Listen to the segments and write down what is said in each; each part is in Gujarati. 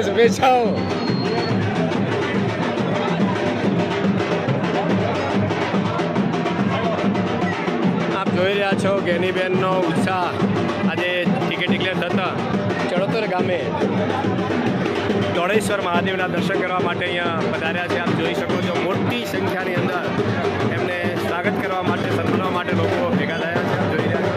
શુભેચ્છાઓ. આપ જોઈ રહ્યા છો ગેનીબેનનો ઉત્સાહ આજે ટિકિટ ડિક્લેર થતા ચડોતર ગામે દોડેશ્વર મહાદેવના દર્શન કરવા માટે અહીંયા પધાર્યા છે. આપ જોઈ શકો છો મોટી સંખ્યાની અંદર એમને સ્વાગત કરવા માટે સન્માનવા માટે લોકો ભેગા થયા છે. આપ જોઈ રહ્યા છો.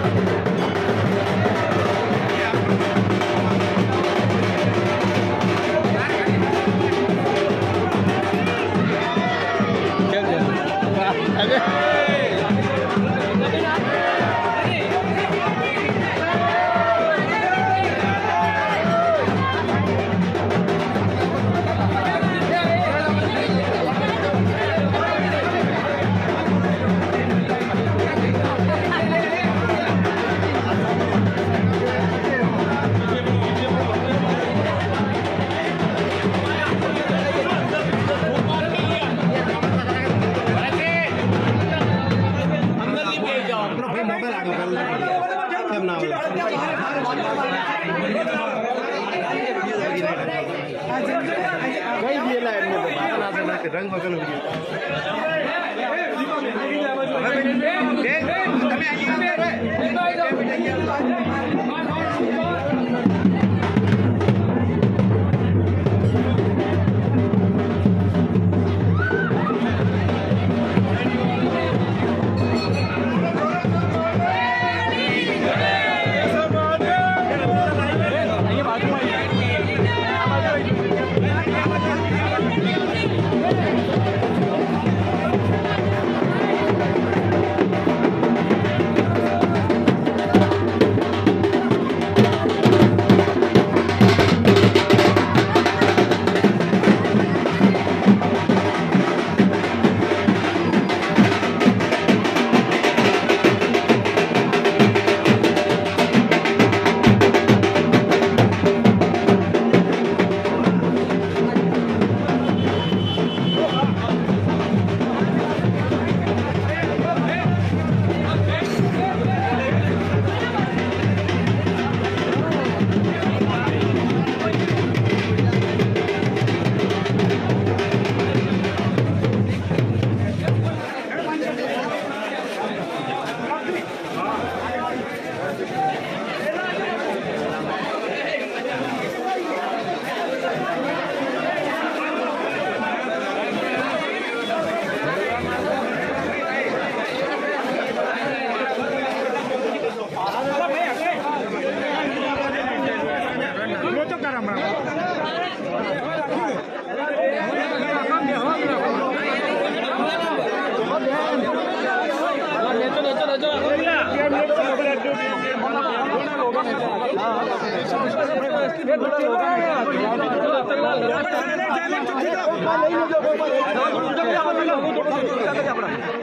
રંગ વગર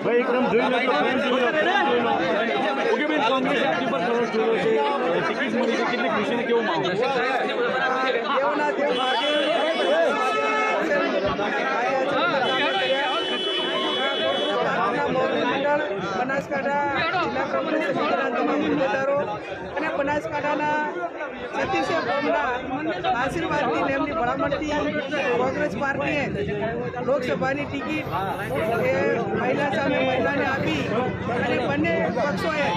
ભાઈ એકદમ જોઈ લો કોંગ્રેસ પર કરોડ જોયો છે, ટિકિટ મળી છે, કેટલી ખુશીને કેવું માહોલ? બનાસકાંઠા જિલ્લા કોંગ્રેસ સમિતિના તમામ હોદ્દેદારો અને બનાસકાંઠાના 36 કોમના આશીર્વાદથી અને એમની ભલામણથી કોંગ્રેસ પાર્ટીએ લોકસભાની ટિકિટ એ મહિલા સામે મહિલાને આપી અને બંને પક્ષોએ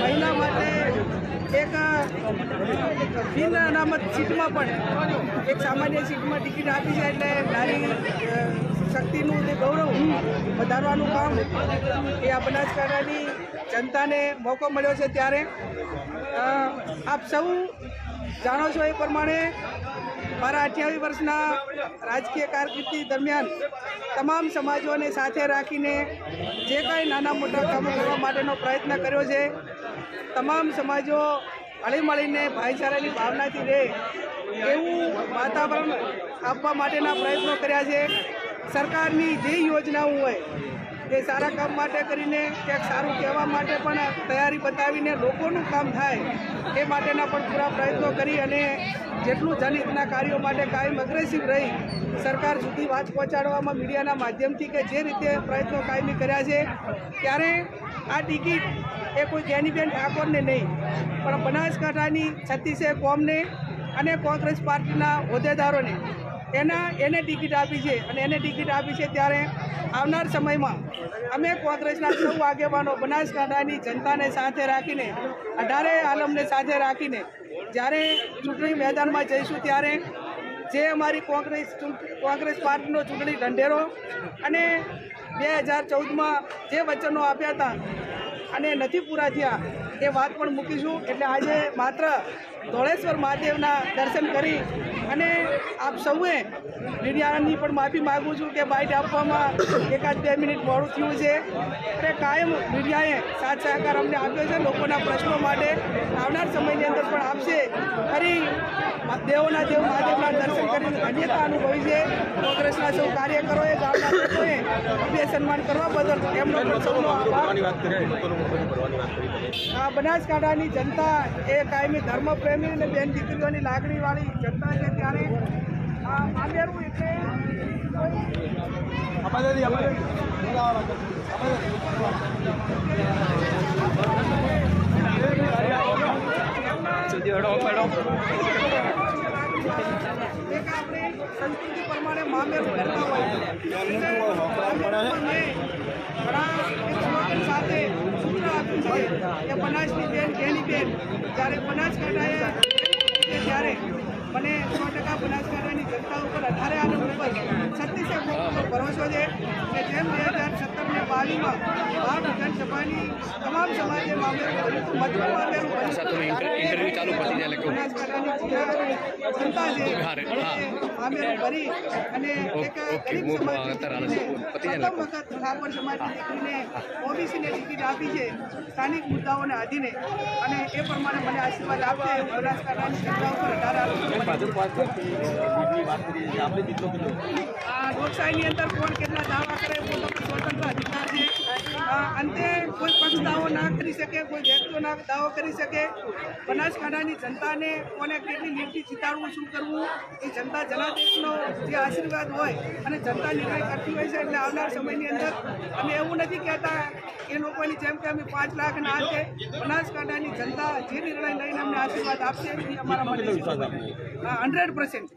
મહિલા માટે એક બિન અનામત સીટમાં પણ એક સામાન્ય સીટમાં ટિકિટ આપી છે. એટલે નારી શક્તિનું જે ગૌરવ વધારવાનું કામ એ આ બનાસકાંઠાની જનતાને મોકો મળ્યો છે. ત્યારે આપ સૌ જાણો છો એ પ્રમાણે મારા 28 વર્ષના રાજકીય કારકિર્દી દરમિયાન તમામ સમાજોને સાથે રાખીને જે કાંઈ નાના મોટા કામો કરવા માટેનો પ્રયત્ન કર્યો છે. તમામ સમાજો હળીમળીને ભાઈચારાની ભાવનાથી રહે એવું વાતાવરણ આપવા માટેના પ્રયત્નો કર્યા છે. સરકારની જે યોજનાઓ હોય એ સારા કામ માટે કરીને ક્યાંક સારું કહેવા માટે પણ તૈયારી બતાવીને લોકોનું કામ થાય એ માટેના પણ પૂરા પ્રયત્નો કરી અને જેટલું જનહિતના કાર્યો માટે કાયમ અગ્રેસિવ રહી સરકાર સુધી વાત પહોંચાડવામાં મીડિયાના માધ્યમથી કે જે રીતે પ્રયત્નો કાયમી કર્યા છે. ત્યારે આ ટિકિટ એ કોઈ જેનીબેન ઠાકોરને નહીં પણ બનાસકાંઠાની 36 કોમને અને કોંગ્રેસ પાર્ટીના હોદ્દેદારોને એને ટિકિટ આપી છે. અને એને ટિકિટ આપી છે ત્યારે આવનાર સમયમાં અમે કોંગ્રેસના સૌ આગેવાનો બનાસકાંઠાની જનતાને સાથે રાખીને 18 આલમને સાથે રાખીને જ્યારે ચૂંટણી મેદાનમાં જઈશું ત્યારે જે અમારી કોંગ્રેસ પાર્ટીનો ચૂંટણી ઢંઢેરો અને 2014માં જે વચનો આપ્યા હતા અને નથી પૂરા થયા એ વાત પણ મૂકીશું. એટલે આજે માત્ર ધોળેશ્વર મહાદેવના દર્શન કરી અને આપ સૌએ મીડિયાની પણ માફી માગું છું કે બાઇટ આપવામાં 1-2 મિનિટ મોડું થયું છે. અને કાયમ મીડિયાએ સાથ સહકાર અમને આપ્યો છે લોકોના પ્રશ્નો માટે. આવનાર સમયની અંદર પણ આપશે. ફરી દેવોના દેવ મહાદેવના દર્શન કરીને ધન્યતા અનુભવી છે. કોંગ્રેસના સૌ કાર્યકરોએ ગામના લોકોએ અભ્ય સન્માન કરવા બદલ એમનો પણ સૌનો આભાર. આ બનાસકાંઠાની જનતા એ કાયમી ધર્મપ્રેમી અને બેન દીકરીઓની લાગણીવાળી જનતા છે. ત્યારે આ મામેરું એટલે એક આપણે સંસ્કૃતિ પ્રમાણે મામેરું કરતા હોય સાથે સૂત્ર આપ્યું છે કે બનાસની બેન જેની બેન. જ્યારે બનાસકાંઠાએ ત્યારે મને 100% બનાસકાંઠાની જનતા ઉપર 18 આલમ ઉપર 36 ઉપર ભરોસો છે કે જેમ 2017 ને 22માં આ વિધાનસભાની તમામ સમાજે મામેરું કર્યું હતું, મતનું મામેરું બનાસકાંઠાની જનતા છે મામેરું ભરી અને એક ગરીબ સમાજની પ્રથમ વખત ઠાકોર સમાજની દીકરીને ઓબીસીને ટિકિટ આપી છે સ્થાનિક મુદ્દાઓને આધીને. અને એ પ્રમાણે મને આશીર્વાદ આપશે એવું બનાસકાંઠાની જનતા ઉપર 18 આ લોકશાહીની અંદર કોણ કેટલા દાવા કરે પોતાનો સ્વતંત્ર અધિકાર છે. અંતે કોઈ પક્ષ દાવો ના કરી શકે, કોઈ વ્યક્તિઓ ના દાવો કરી શકે. બનાસકાંઠાની જનતાને કોને કેટલી લીટથી જીતાડવું, શું કરવું એ જનતા જનાદેશનો જે આશીર્વાદ હોય અને જનતા નિર્ણય કરતી હોય છે. એટલે આવનાર સમયની અંદર અમે એવું નથી કહેતા એ લોકોની જેમ કે અમે 5 લાખ ના છે. બનાસકાંઠાની જનતા જે નિર્ણય લઈને અમને આશીર્વાદ આપશે એ અમારા માટે 100%.